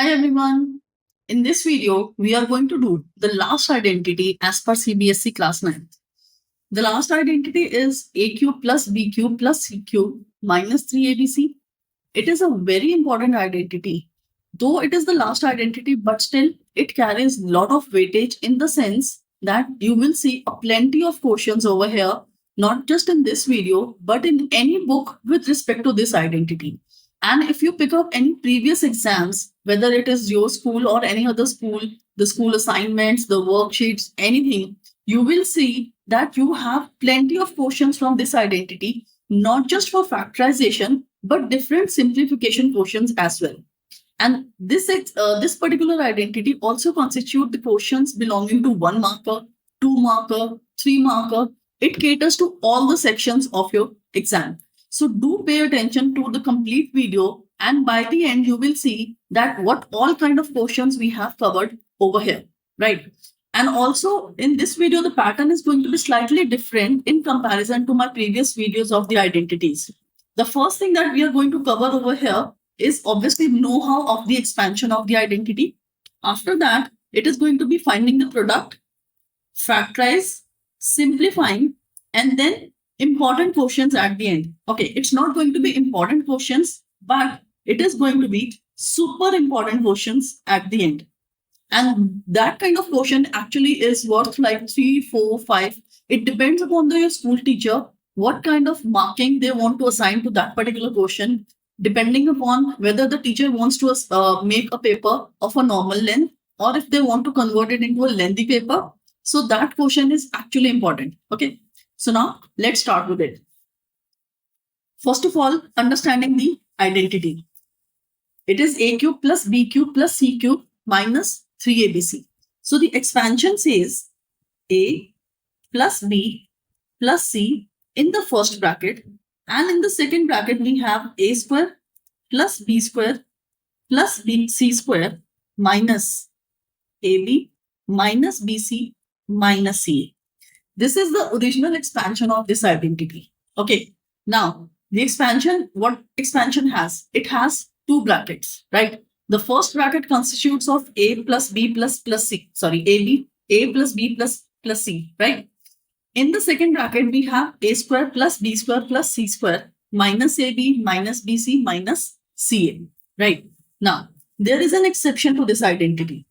Hi everyone. In this video, we are going to do the last identity as per CBSE class 9. The last identity is AQ plus BQ plus CQ minus 3ABC. It is a very important identity. Though it is the last identity, but still it carries a lot of weightage in the sense that you will see a plenty of questions over here, not just in this video, but in any book with respect to this identity. And if you pick up any previous exams, whether it is your school or any other school, the school assignments, the worksheets, anything, you will see that you have plenty of questions from this identity, not just for factorization, but different simplification questions as well. And this particular identity also constitute the questions belonging to 1 marker, 2 marker, 3 marker. It caters to all the sections of your exam. So do pay attention to the complete video, and by the end you will see that what all kind of questions we have covered over here, right? And also in this video, the pattern is going to be slightly different in comparison to my previous videos of the identities. The first thing that we are going to cover over here is obviously know-how of the expansion of the identity. After that, it is going to be finding the product, factorize, simplifying, and then important questions at the end. Okay, it's not going to be important questions, but it is going to be super important questions at the end. And that kind of question actually is worth like 3, 4, 5. It depends upon your school teacher, what kind of marking they want to assign to that particular question, depending upon whether the teacher wants to make a paper of a normal length or if they want to convert it into a lengthy paper. So that question is actually important. Okay. So now let's start with it. First of all, understanding the identity. It is AQ plus BQ plus CQ minus 3ABC. So the expansion says A plus B plus C in the first bracket, and in the second bracket we have A square plus B square plus C square minus AB minus BC minus CA. This is the original expansion of this identity. Okay. What expansion has? It has two brackets, right? The first bracket constitutes of A plus B plus C. Sorry, A plus B plus C, right? In the second bracket, we have A square plus B square plus C square minus AB minus BC minus CA, right? Now, there is an exception to this identity.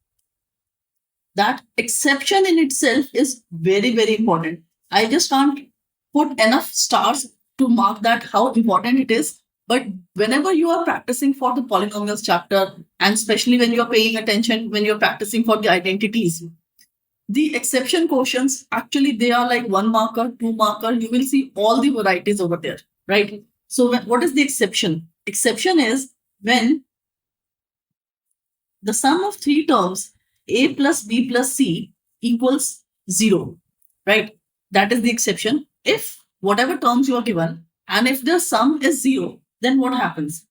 That exception in itself is very, very important. I just can't put enough stars to mark that how important it is. But whenever you are practicing for the polynomials chapter, and especially when you're paying attention, when you're practicing for the identities, the exception questions, actually, they are like 1 marker, 2 marker. You will see all the varieties over there, right? So what is the exception? Exception is when the sum of 3 terms, A plus B plus C equals 0, right? That is the exception. If whatever terms you are given, and if the sum is 0, then what happens?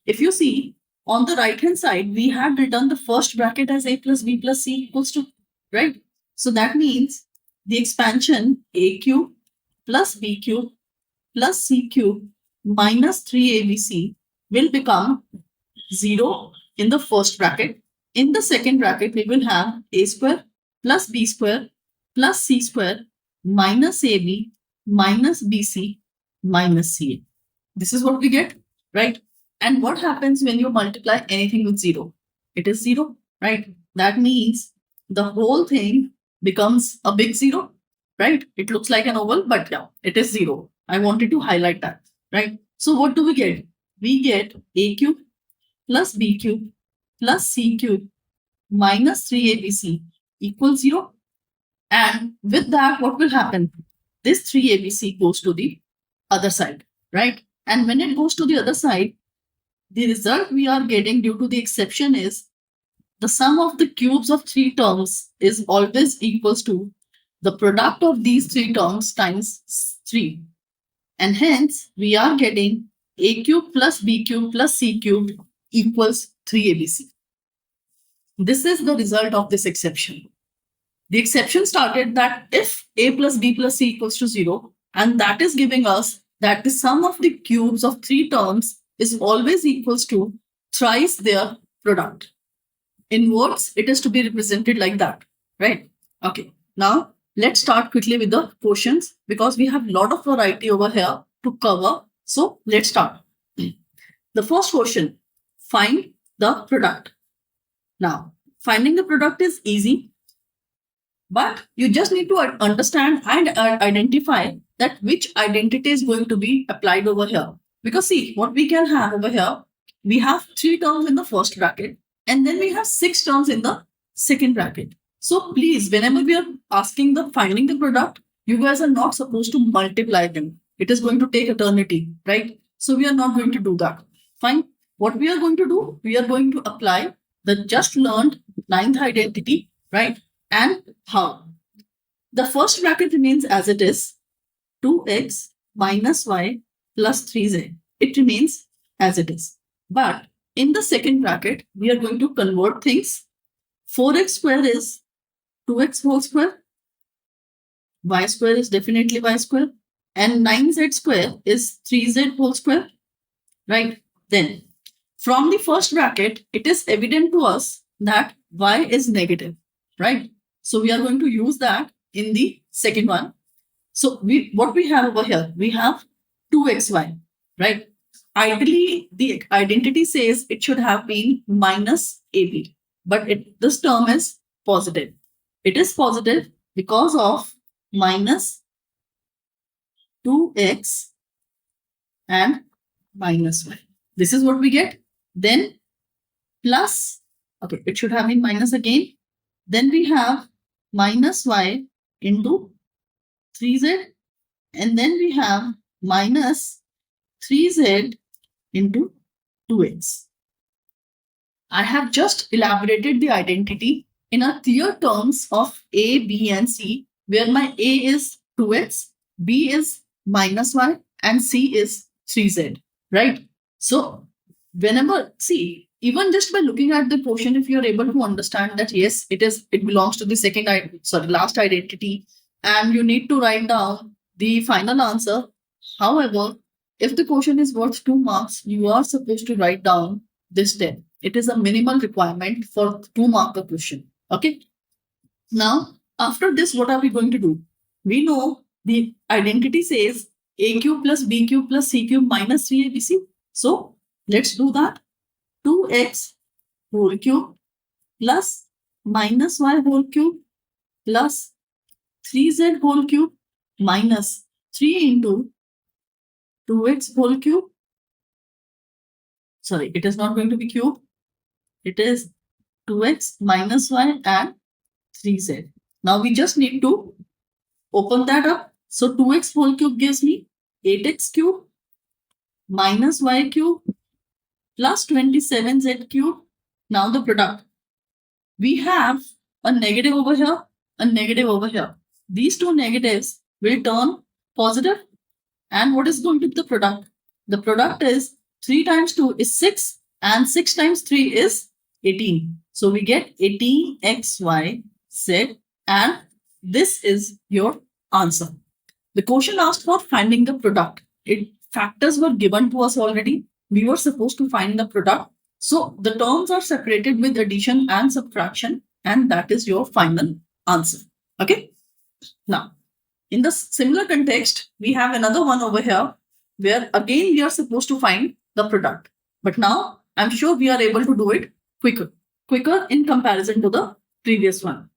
If you see on the right hand side, we had written the first bracket as A plus B plus C equals to, right? So that means the expansion AQ plus BQ plus CQ minus 3ABC will become 0 in the first bracket. In the second bracket, we will have A square plus B square plus C square minus AB minus BC minus CA. This is what we get, right? And what happens when you multiply anything with 0? It is 0, right? That means the whole thing becomes a big 0, right? It looks like an oval, but yeah, it is 0. I wanted to highlight that, right? So what do we get? We get AQ plus BQ plus CQ minus 3ABC equals 0. And with that, what will happen? This 3ABC goes to the other side, right? And when it goes to the other side, the result we are getting due to the exception is the sum of the cubes of 3 terms is always equals to the product of these 3 terms times 3. And hence, we are getting AQ plus BQ plus CQ equals 3ABC. This is the result of this exception. The exception started that if A plus B plus C equals to 0, and that is giving us that the sum of the cubes of 3 terms is always equals to thrice their product. In words, it is to be represented like that, right? Okay. Now, let's start quickly with the questions because we have a lot of variety over here to cover. So, let's start. The first question, find the product. Now, finding the product is easy, but you just need to understand and identify that which identity is going to be applied over here. Because see, what we can have over here, we have 3 terms in the first bracket and then we have 6 terms in the second bracket. So please, whenever we are asking the finding the product, you guys are not supposed to multiply them. It is going to take eternity, right? So we are not going to do that. Fine. What we are going to do, we are going to apply the just learned ninth identity, right? And how? The first bracket remains as it is, 2x minus y plus 3z. It remains as it is. But in the second bracket, we are going to convert things. 4x square is 2x whole square. Y square is definitely y square. And 9z square is 3z whole square. Right? Then, from the first bracket, it is evident to us that y is negative. Right? So we are going to use that in the second one. So what we have over here, we have 2xy, right? Ideally, the identity says it should have been minus AB, but this term is positive. It is positive because of minus 2x and minus y. This is what we get. Then plus, okay, it should have been minus again. Then we have minus y into 3z, and then we have minus 3z into 2x. I have just elaborated the identity in a clear terms of A, B, and C, where my A is 2x, B is minus y, and C is 3z, right? So whenever, see, even just by looking at the portion, if you're able to understand that yes, it belongs to the last identity, and you need to write down the final answer. However, if the question is worth 2 marks, you are supposed to write down this step. It is a minimal requirement for 2 mark a question. Okay. Now, after this, what are we going to do? We know the identity says a cube plus b cube plus c cube minus 3abc. So let's do that. 2x whole cube plus minus y whole cube plus 3z whole cube minus 3 into 2x whole cube. Sorry, it is not going to be cube. It is 2x minus y and 3z. Now we just need to open that up. So 2x whole cube gives me 8x cube minus y cube plus 27z cube. Now the product. We have a negative over here, a negative over here. These two negatives will turn positive. And what is going to be the product? The product is 3 times 2 is 6 and 6 times 3 is 18. So we get 18xyz, and this is your answer. The question asked for finding the product. Factors were given to us already. We were supposed to find the product. So the terms are separated with addition and subtraction, and that is your final answer. Okay. Now, in the similar context, we have another one over here where again we are supposed to find the product. But now I'm sure we are able to do it quicker in comparison to the previous one.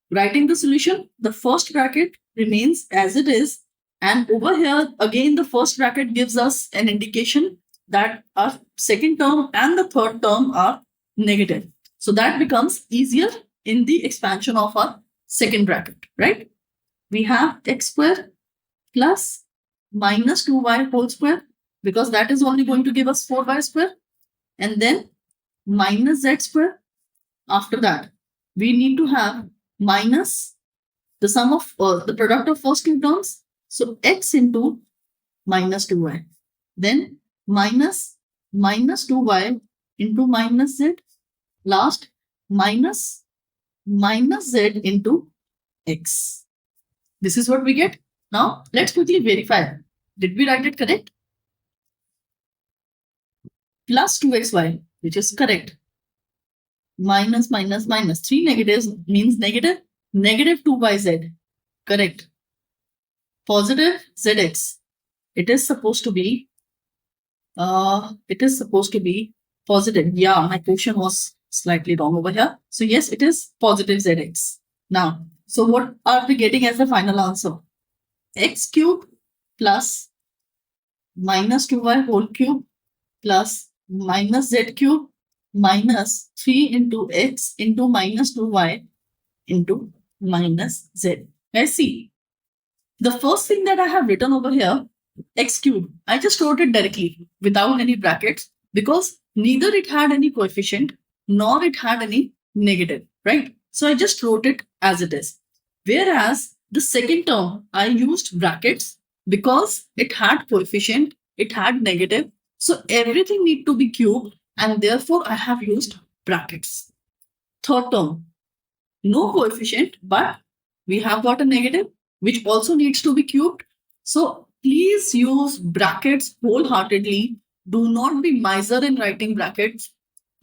Writing the solution, the first bracket remains as it is. And over here, again, the first bracket gives us an indication that our second term and the third term are negative. So that becomes easier in the expansion of our second bracket, right? We have x square plus minus 2y whole square, because that is only going to give us 4y square, and then minus z square. After that, we need to have minus the sum of the product of first two terms. So x into minus 2y. Then minus 2y into minus z. Last, minus z into x. This is what we get. Now, let's quickly verify. Did we write it correct? Plus 2xy, which is correct. minus minus minus. 3 negatives means negative. Negative 2yz. Correct. Positive zx. It is supposed to be positive. Yeah, my question was slightly wrong over here. So yes, it is positive zx. Now, so what are we getting as the final answer? X cube plus minus 2y whole cube plus minus z cube minus 3 into x into minus 2y into minus z. Let's see. The first thing that I have written over here, x cube, I just wrote it directly without any brackets because neither it had any coefficient nor it had any negative, right? So I just wrote it as it is. Whereas the second term, I used brackets because it had coefficient, it had negative. So everything need to be cubed and therefore I have used brackets. Third term, no coefficient, but we have got a negative, which also needs to be cubed. So please use brackets wholeheartedly. Do not be miser in writing brackets.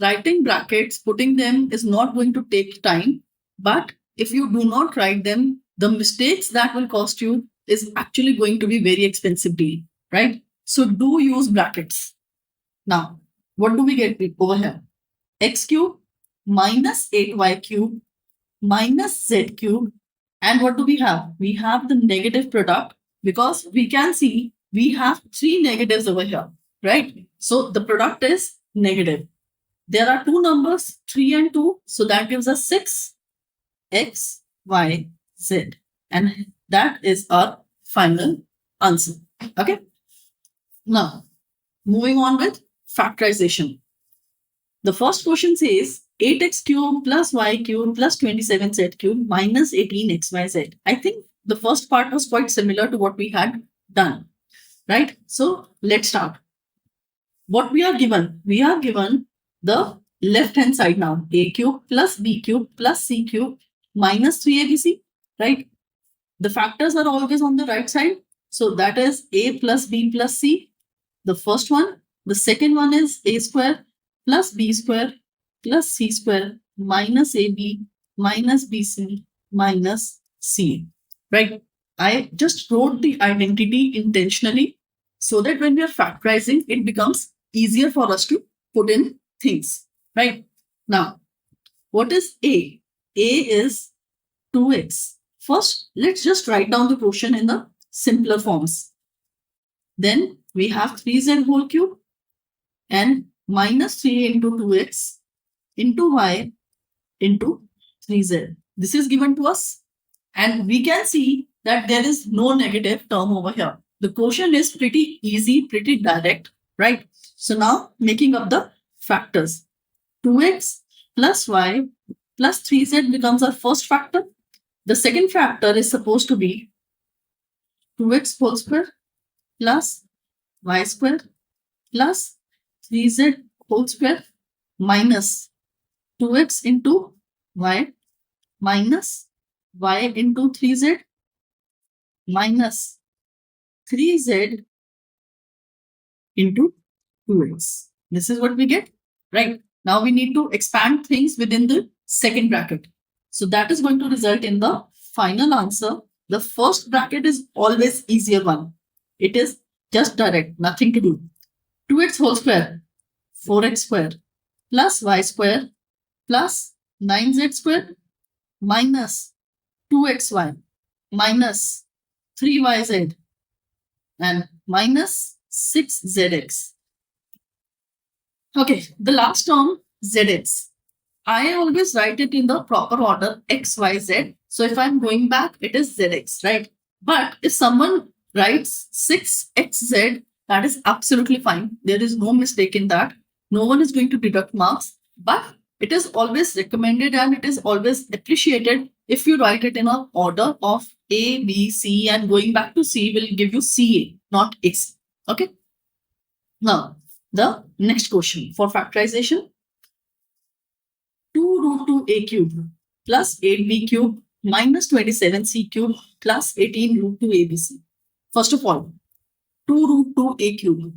Writing brackets, putting them is not going to take time. But if you do not write them, the mistakes that will cost you is actually going to be very expensive deal, right? So do use brackets. Now, what do we get over here? X cube minus 8y cube minus z cube. And what do we have? We have the negative product because we can see we have 3 negatives over here, right? So the product is negative. There are two numbers, 3 and 2. So that gives us 6, x, y, z. And that is our final answer. Okay. Now, moving on with factorization. The first question says 8x cube plus y cube plus 27z cube minus 18xyz. I think the first part was quite similar to what we had done, right? So let's start. What we are given? We are given the left hand side now. A cube plus b cube plus c cube minus 3abc, right? The factors are always on the right side. So that is a plus b plus c. The first one. The second one is a square plus b square plus c square minus ab minus bc minus c. Right? I just wrote the identity intentionally so that when we are factorizing, it becomes easier for us to put in things. Right? Now, what is a? A is 2x. First, let's just write down the quotient in the simpler forms. Then we have 3z whole cube and minus 3 into 2x into y into 3z. This is given to us and we can see that there is no negative term over here. The quotient is pretty easy, pretty direct, right? So now making up the factors. 2x plus y plus 3z becomes our first factor. The second factor is supposed to be 2x whole square plus y square plus 3z whole square minus 2x into y minus y into 3z minus 3z into 2x. This is what we get, right? Now we need to expand things within the second bracket. So that is going to result in the final answer. The first bracket is always easier one. It is just direct, nothing to do. 2x whole square, 4x square plus y square plus 9z square minus 2xy minus 3yz and minus 6zx. Okay, the last term zx. I always write it in the proper order x, y, z. So if I'm going back, it is zx, right? But if someone writes 6xz, that is absolutely fine. There is no mistake in that. No one is going to deduct marks, but it is always recommended and it is always appreciated if you write it in an order of A, B, C, and going back to C will give you CA, not X. Okay. Now, the next question for factorization. 2 root 2a cube plus 8b cube minus 27c cube plus 18 root 2 abc. First of all, 2 root 2a cube.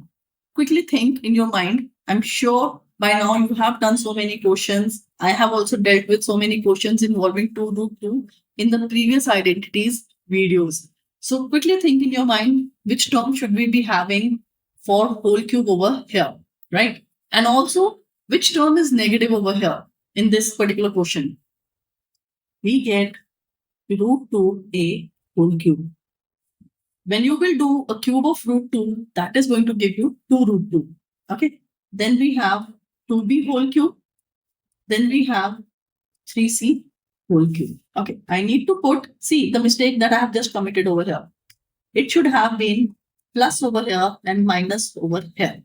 Quickly think in your mind. I'm sure by now you have done so many questions. I have also dealt with so many questions involving 2 root 2 in the previous identities videos. So quickly think in your mind, which term should we be having for whole cube over here, right? And also, which term is negative over here in this particular question? We get root 2a whole cube. When you will do a cube of root 2, that is going to give you 2 root 2. Okay. Then we have 2b whole cube. Then we have 3c whole cube. Okay. I need to see the mistake that I have just committed over here. It should have been plus over here and minus over here.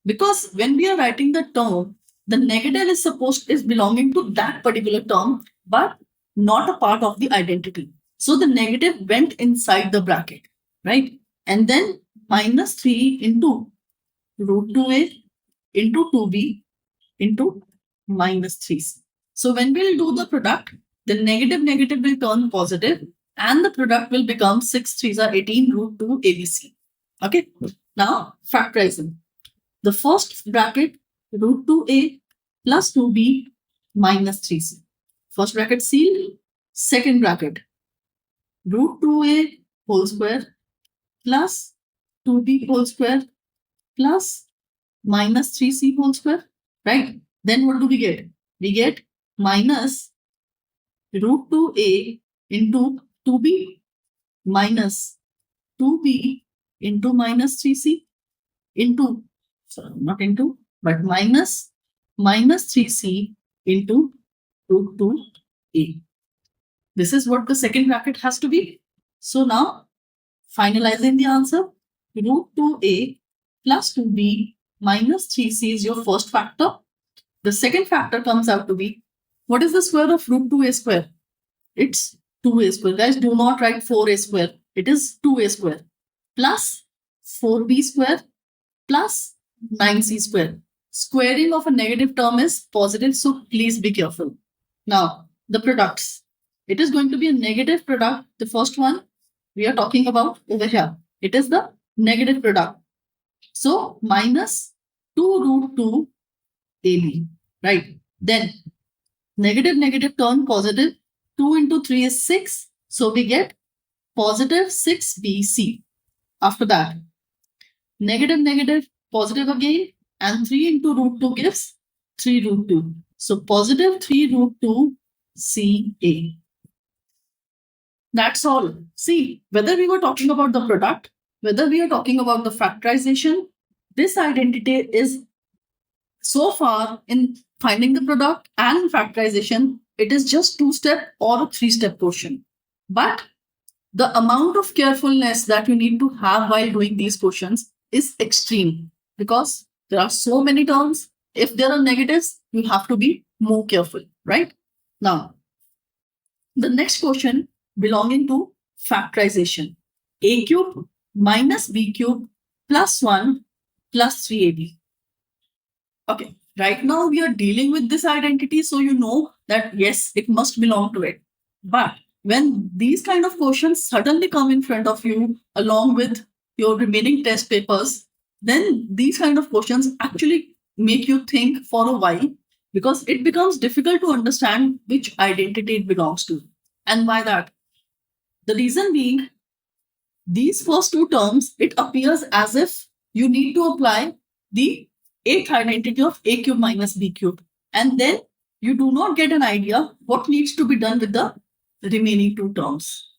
Because when we are writing the term, the negative is belonging to that particular term, but not a part of the identity. So the negative went inside the bracket, right? And then minus 3 into root 2a into 2b into minus 3c. So when we'll do the product, the negative will turn positive and the product will become 6 3s are 18 root 2 ABC. Okay. Now factorizing. The first bracket root 2a plus 2b minus 3c. First bracket seal. Second bracket root 2a whole square plus 2b whole square plus minus 3c whole square, right? Then what do we get? We get minus root 2a into 2b minus 2b into minus 3c into, sorry, not into, but minus 3c into root 2a. This is what the second bracket has to be. So now, finalizing the answer, root 2a plus 2b minus 3c is your first factor. The second factor comes out to be, what is the square of root 2a square? It's 2a square. Guys, do not write 4a square. It is 2a square plus 4b square plus 9c square. Squaring of a negative term is positive, so please be careful. Now, the products. It is going to be a negative product. The first one we are talking about over here. It is the negative product. So, minus 2 root 2 AB, right? Then, negative turn positive. 2 into 3 is 6. So, we get positive 6BC. After that, negative, positive again. And 3 into root 2 gives 3 root 2. So, positive 3 root 2 CA. That's all. See, whether we were talking about the product, whether we are talking about the factorization, this identity is so far in finding the product and factorization, it is just 2-step or a 3-step question. But the amount of carefulness that you need to have while doing these questions is extreme because there are so many terms. If there are negatives, you have to be more careful, right? Now, the next question belonging to factorization. A cube minus b cube plus 1 plus 3ab. Okay, right now we are dealing with this identity, so you know that yes, it must belong to it. But when these kind of questions suddenly come in front of you along with your remaining test papers, then these kind of questions actually make you think for a while because it becomes difficult to understand which identity it belongs to. And why that? The reason being, these first two terms, it appears as if you need to apply the eighth identity of a cube minus b cube. And then you do not get an idea what needs to be done with the remaining two terms.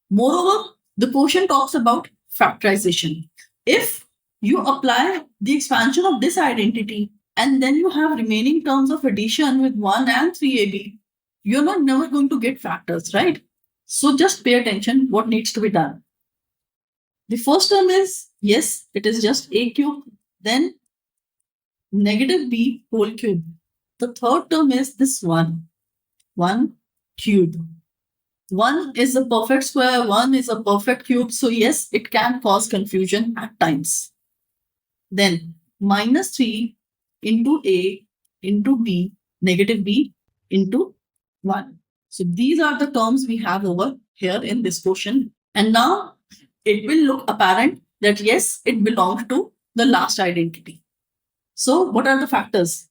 Moreover, the question talks about factorization. If you apply the expansion of this identity and then you have remaining terms of addition with 1 and 3ab, you're not never going to get factors, right? So just pay attention what needs to be done. The first term is, yes, it is just a cube, then negative b whole cube. The third term is this 1 cube. 1 is a perfect square, 1 is a perfect cube. So yes, it can cause confusion at times. Then minus 3 into a into b, negative b into 1. So these are the terms we have over here in this question. And now it will look apparent that yes, it belongs to the last identity. So what are the factors?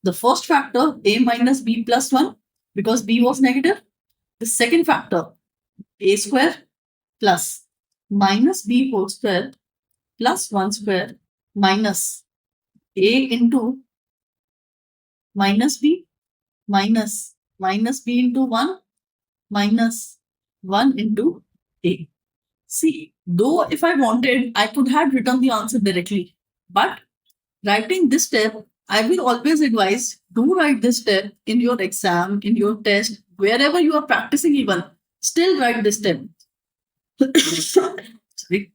The first factor, a minus b plus 1, because b was negative. The second factor, a square plus minus b whole square plus 1 square minus a into minus b minus b into 1 minus 1 into a. See, though if I wanted, I could have written the answer directly. But writing this step, I will always advise, do write this step in your exam, in your test, wherever you are practicing even, still write this step. Sorry.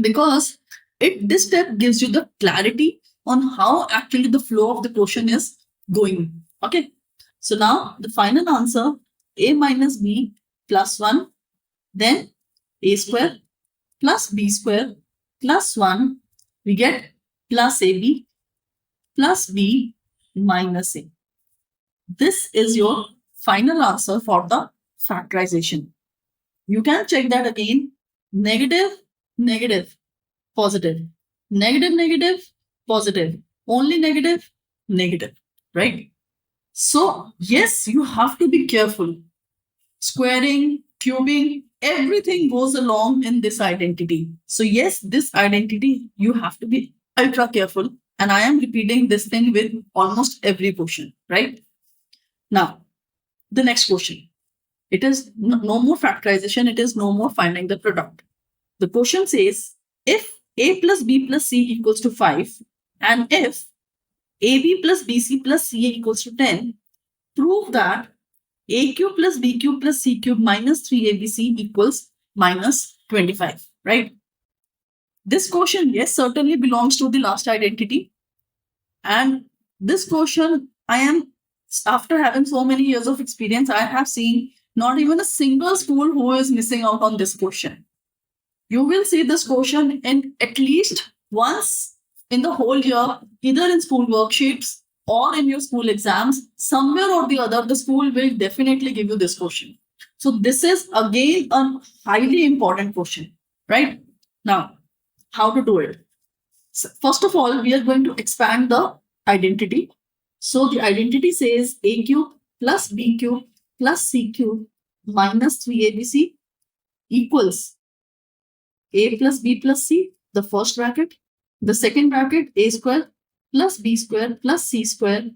Because this step gives you the clarity on how actually the flow of the question is going. Okay. So now the final answer, a minus b plus 1, then a square plus b square plus 1, we get plus ab plus b minus a. This is your final answer for the factorization. You can check that again. Negative, negative, positive. Negative, negative, positive. Only negative, negative. Right? So, yes, you have to be careful. Squaring, cubing, everything goes along in this identity. So, yes, this identity, you have to be ultra careful. And I am repeating this thing with almost every question, right? Now, the next question. It is no more factorization. It is no more finding the product. The question says, if a plus b plus c equals to 5, and if ab plus bc plus ca equals to 10, prove that a cube plus b cube plus c cube minus 3abc equals minus 25, right? This question, yes, certainly belongs to the last identity. And this question, after having so many years of experience, I have seen not even a single school who is missing out on this question. You will see this question in at least once in the whole year, either in school worksheets or in your school exams. Somewhere or the other, the school will definitely give you this question. So this is again a highly important question, right? Now, how to do it? So first of all, we are going to expand the identity. So the identity says a cube plus b cube plus c cube minus 3abc equals a plus b plus c, the first bracket. The second bracket, a square plus b square plus c square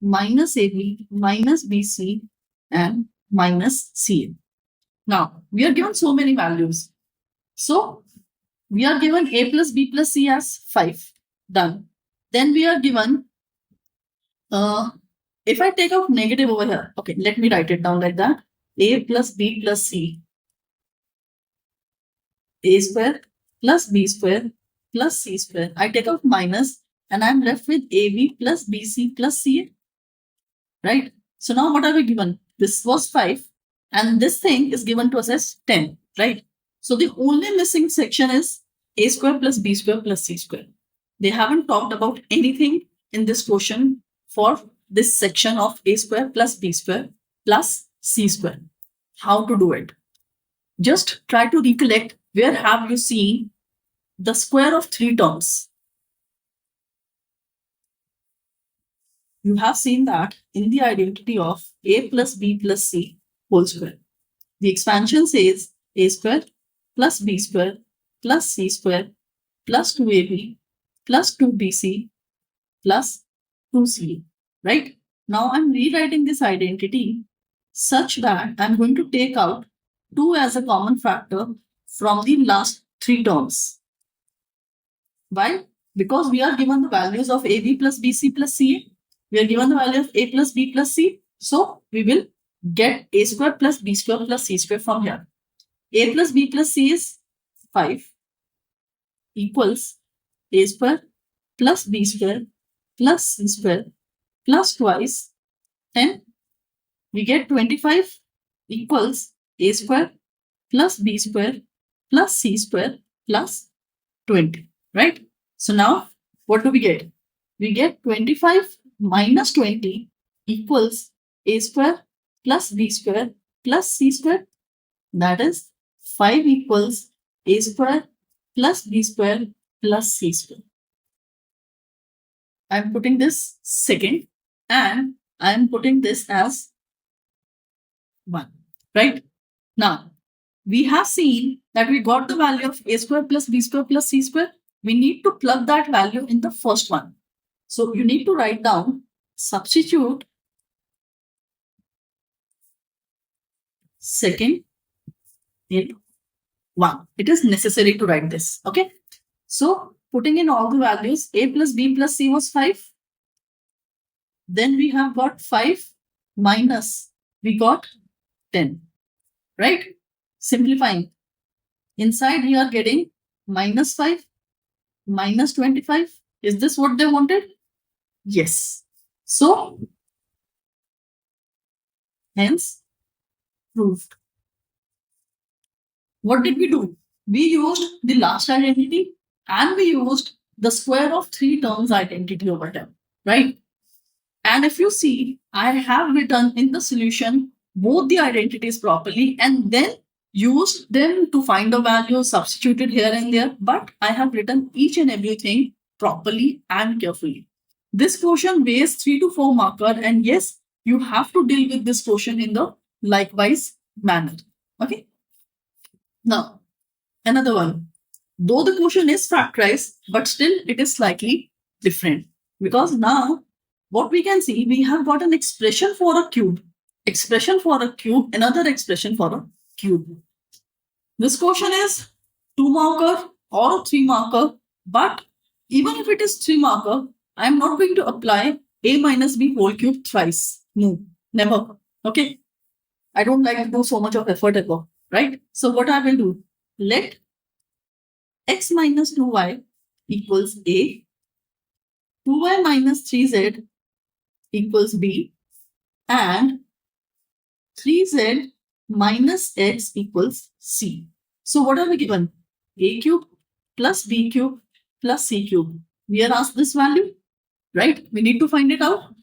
minus ab minus bc and minus ca. Now, we are given so many values. So, we are given a plus b plus c as 5. Done. Then we are given, if I take out negative over here, okay, let me write it down like that. A plus b plus c, a square plus b square plus c square. I take out minus and I'm left with ab plus bc plus ca. Right? So now what are we given? This was 5 and this thing is given to us as 10. Right? So the only missing section is a square plus b square plus c square. They haven't talked about anything in this question for this section of a square plus b square plus c square. How to do it? Just try to recollect, where have you seen the square of 3 terms? You have seen that in the identity of a plus b plus c whole square. The expansion says a square plus b square plus c square plus 2ab plus 2bc plus 2c. Right? Now I'm rewriting this identity such that I'm going to take out 2 as a common factor from the last 3 terms. Why? Because we are given the values of ab plus bc plus ca. We are given the value of a plus b plus c. So we will get a square plus b square plus c square from here. A plus b plus c is 5 equals a square plus b square plus c square plus twice 10. We get 25 equals a square plus b square plus c square plus 20. Right? So now what do we get? We get 25 minus 20 equals a square plus b square plus c square. That is 5 equals a square plus b square plus c square. I'm putting this second. and I am putting this as 1, right? Now, we have seen that we got the value of a square plus b square plus c square. We need to plug that value in the first one. So you need to write down, substitute second in 1. It is necessary to write this. Okay. So putting in all the values, a plus b plus c was 5. Then we have got 5 minus, we got 10, right? Simplifying. Inside we are getting minus 5, minus 25. Is this what they wanted? Yes. So, hence, proved. What did we do? We used the last identity and we used the square of 3 terms identity over time, right? And if you see, I have written in the solution both the identities properly and then used them to find the value, substituted here and there, but I have written each and everything properly and carefully. This question weighs 3 to 4 marker, and yes, you have to deal with this question in the likewise manner. Okay. Now, another one. Though the question is factorized, but still it is slightly different because now what we can see, we have got an expression for a cube, another expression for a cube. This question is 2 marker or 3 marker, but even if it is 3 marker, I am not going to apply a minus b whole cube thrice. No, never. Okay. I don't like to do so much of effort ever, right? So what I will do, let x minus 2y equals a, 2y minus 3z equals b, and 3z minus x equals c. So what are we given? A cube plus b cube plus c cube. We are asked this value, right? We need to find it out.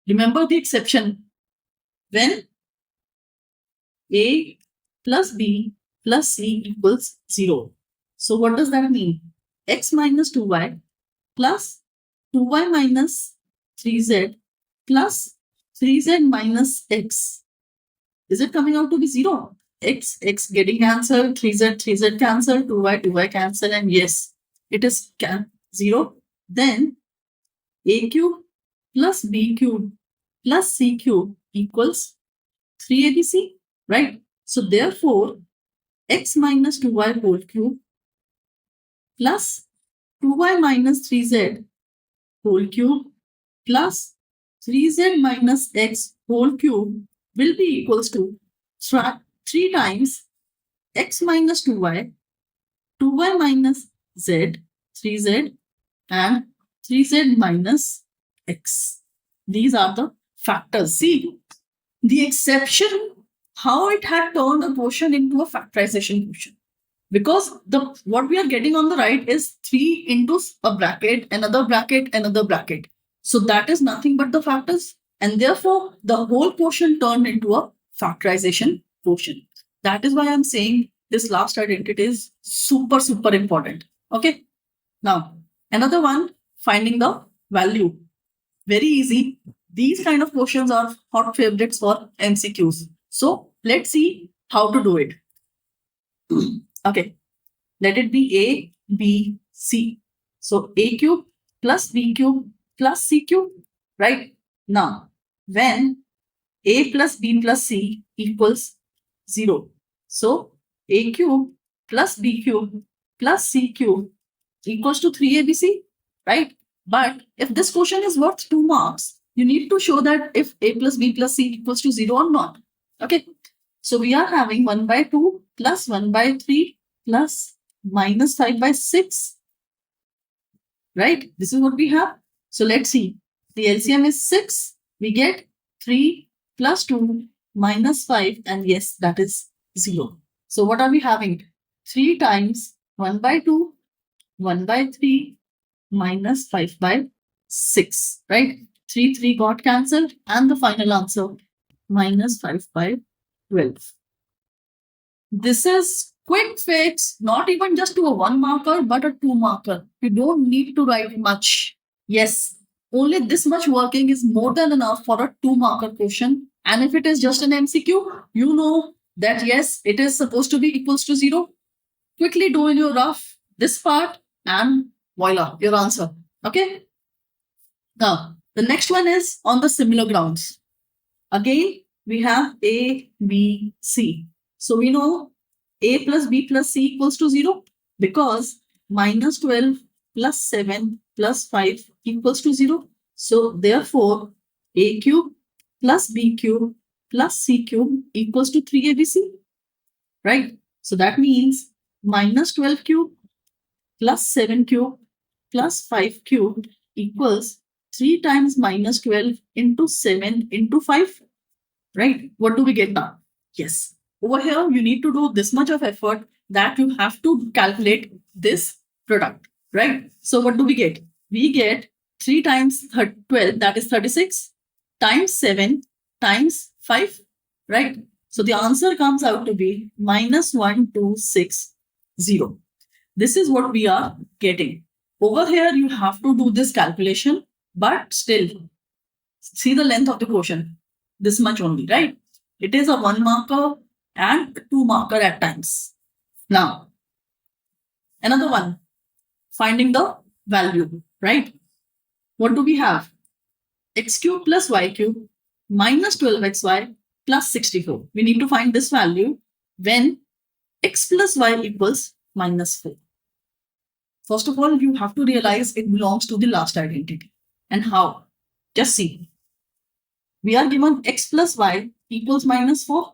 Remember the exception. When a plus b plus c equals 0. So what does that mean? X minus 2y plus 2y minus 3z plus 3z minus x. Is it coming out to be 0? X getting cancelled, 3z cancelled, 2y cancelled, and yes, it is 0. Then a cube plus b cube plus c cube equals 3abc, right? So therefore, x minus 2y whole cube plus 2y minus 3z whole cube plus 3z minus x whole cube will be equals to 3 times x minus 2y, 2y minus z, 3z, and 3z minus x. These are the factors. See, the exception, how it had turned a quotient into a factorization quotient. Because what we are getting on the right is 3 into a bracket, another bracket, another bracket. So that is nothing but the factors. And therefore, the whole quotient turned into a factorization quotient. That is why I'm saying this last identity is super, super important. Okay. Now, another one, finding the value. Very easy. These kind of questions are hot favorites for MCQs. So let's see how to do it. Okay. Let it be A, B, C. So A cube plus B cube plus C cube, right? Now, when A plus B plus C equals 0. So A cube plus B cube plus C cube equals to 3ABC, right? But if this question is worth 2 marks, you need to show that if A plus B plus C equals to 0 or not. Okay. So we are having 1 by 2 plus 1 by 3 plus minus 5 by 6. Right? This is what we have. So let's see. The LCM is 6. We get 3 plus 2 minus 5. And yes, that is 0. So what are we having? 3 times 1 by 2, 1 by 3 minus 5 by 6. Right? 3 got cancelled. And the final answer minus 5 by 12. This is quick fix, not even just to a 1 marker, but a 2 marker. You don't need to write much. Yes, Only this much working is more than enough for a 2-marker question. And if it is just an MCQ, you know that yes, it is supposed to be equals to 0. Quickly do in your rough this part and voila, your answer. Okay. Now, the next one is on the similar grounds. Again, we have A, B, C. So we know A plus B plus C equals to 0 because minus 12 plus 7 plus 5 equals to 0. So therefore, A cube plus B cube plus C cube equals to 3ABC, right? So that means minus 12 cube plus 7 cube plus 5 cube equals 3 times minus 12 into 7 into 5, right? What do we get now? Yes. Over here, you need to do this much of effort that you have to calculate this product, right? So what do we get? We get 3 times 12, that is 36, times 7 times 5, right? So the answer comes out to be minus 1260. This is what we are getting. Over here, you have to do this calculation, but still, see the length of the question. This much only, right? It is a 1-marker and 2-marker at times. Now, another one, finding the value, right? What do we have? X cube plus Y cube minus 12xy plus 64. We need to find this value when x plus y equals minus 4. First of all, you have to realize it belongs to the last identity. And how? Just see. We are given x plus y equals minus 4.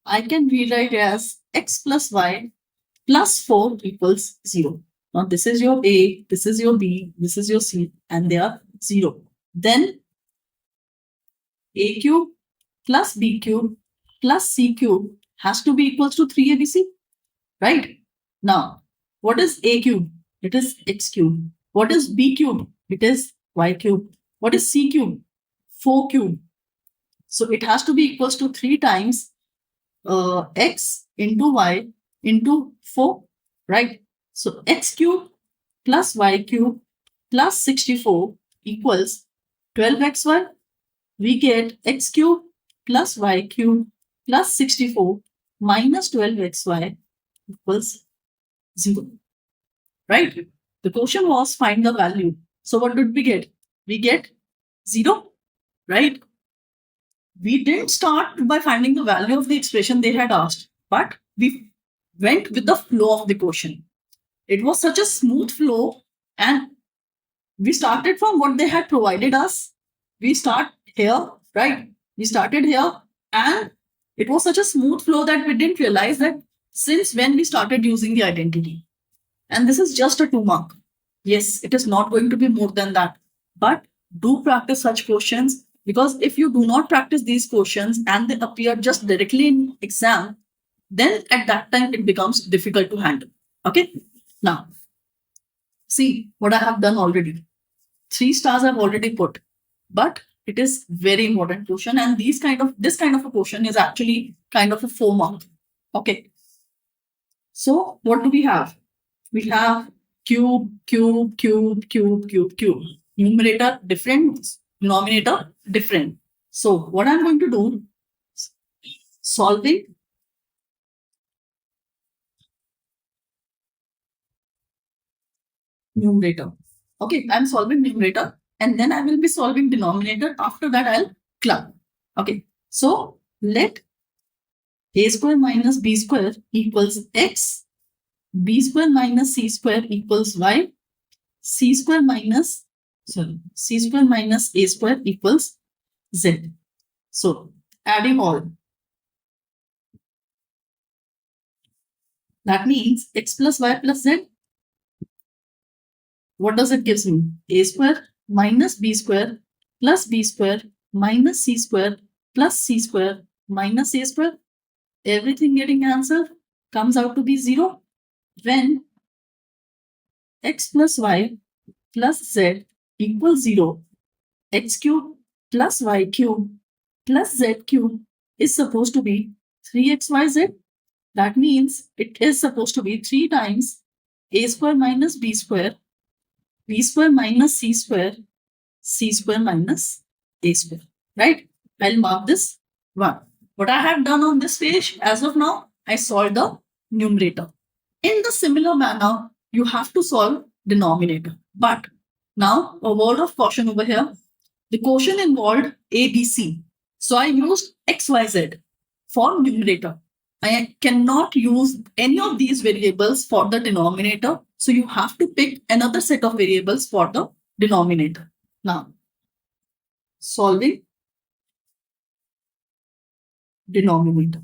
I can rewrite as x plus y plus 4 equals 0. Now this is your A, this is your B, this is your C, and they are 0. Then A cube plus B cube plus C cube has to be equals to 3ABC, right? Now, what is A cube? It is x cube. What is B cube? It is y cube. What is C cube? 4 cube. So it has to be equals to 3 times x into y into 4, right? So x cube plus y cube plus 64 equals 12xy. We get x cube plus y cube plus 64 minus 12xy equals 0, right? The question was find the value. So what did we get? We get 0, right? We didn't start by finding the value of the expression they had asked, but we went with the flow of the question. It was such a smooth flow, and we started from what they had provided us. We start here, right? We started here, and it was such a smooth flow that we didn't realize that since when we started using the identity. And this is just a 2-mark. Yes, it is not going to be more than that. But do practice such questions, because if you do not practice these questions and they appear just directly in exam, then at that time it becomes difficult to handle. Okay. Now, see what I have done already. 3 stars I've already put, but it is very important question, and this kind of a question is actually kind of a 4-mark. Okay. So what do we have? We have cube, cube, cube, cube, cube, cube. Numerator different, denominator different. So what I'm going to do, solving numerator. Okay, I'm solving numerator, and then I will be solving denominator. After that, I'll club. Okay, so let a square minus b square equals x, b square minus c square equals y, c square minus a square equals z. So adding all. That means x plus y plus z. What does it give me? A square minus b square plus b square minus c square plus c square minus a square. Everything getting answer comes out to be 0 when x plus y plus z equals 0. X cube plus y cube plus z cube is supposed to be 3xyz. That means it is supposed to be 3 times a square minus b square minus c square c square minus a square, right? I'll mark this 1. What I have done on this page as of now, I solved the numerator. In the similar manner, you have to solve denominator. But now a word of caution over here. The quotient involved A, B, C. So I used X, Y, Z for numerator. I cannot use any of these variables for the denominator. So you have to pick another set of variables for the denominator. Now, solving denominator.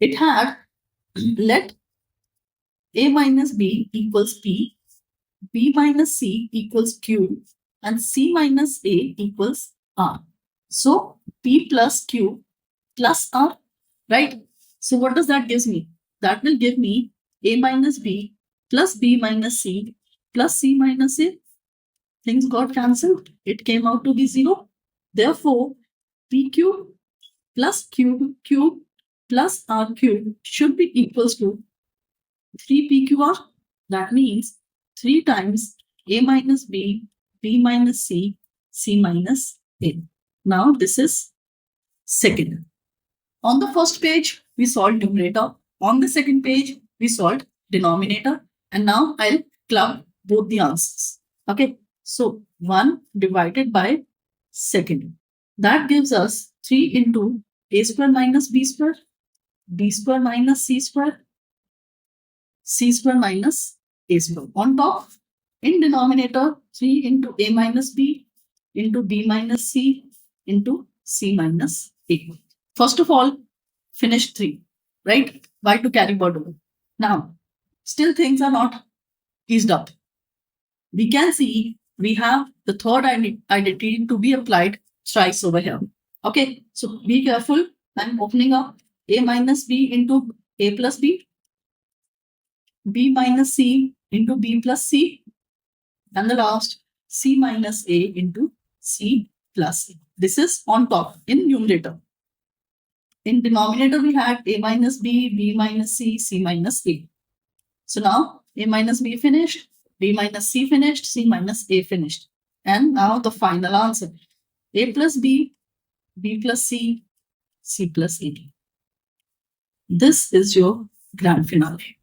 It had let A minus B equals P, B minus C equals Q, and C minus A equals R. So P plus Q plus R, right? So what does that give me? That will give me A minus B plus B minus C plus C minus A. Things got cancelled. It came out to be 0. Therefore, PQ plus QQ plus RQ should be equals to 3PQR. That means 3 times A minus B, B minus C, C minus A. Now this is second. On the first page, we solved numerator. On the second page, we solved denominator. And now I'll club both the answers. Okay. So 1 divided by second. That gives us 3 into A square minus B square minus C square minus A square. On top, in denominator, 3 into A minus B into B minus C into C minus A. First of all, finish 3, right? Why to carry burden? Now, still things are not eased up. We can see we have the third identity to be applied thrice over here. Okay, so be careful. I'm opening up A minus B into A plus B, B minus C into B plus C, and the last C minus A into C plus A. This is on top in numerator. In denominator, we had A minus B, B minus C, C minus A. So now A minus B finished, B minus C finished, C minus A finished. And now the final answer. A plus B, B plus C, C plus A. This is your grand finale.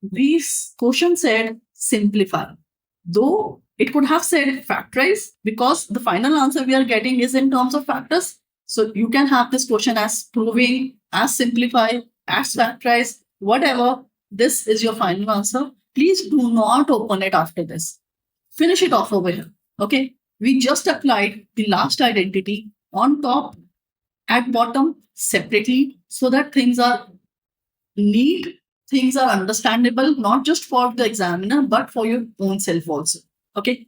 This question said simplify. Though it could have said factorize, because the final answer we are getting is in terms of factors. So you can have this question as proving, as simplify, as factorize, whatever. This is your final answer. Please do not open it after this. Finish it off over here. Okay. We just applied the last identity on top, at bottom separately, so that things are neat, things are understandable, not just for the examiner, but for your own self also. Okay.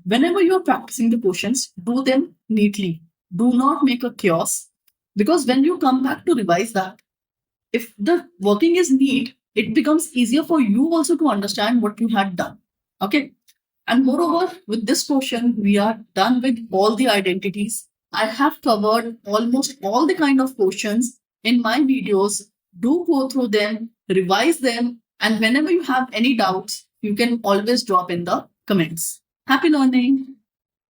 Whenever you are practicing the questions, do them neatly. Do not make a chaos, because when you come back to revise that, if the working is neat, it becomes easier for you also to understand what you had done. Okay. And moreover, with this question, we are done with all the identities. I have covered almost all the kind of questions in my videos. Do go through them, revise them, and whenever you have any doubts, you can always drop in the comments. Happy learning!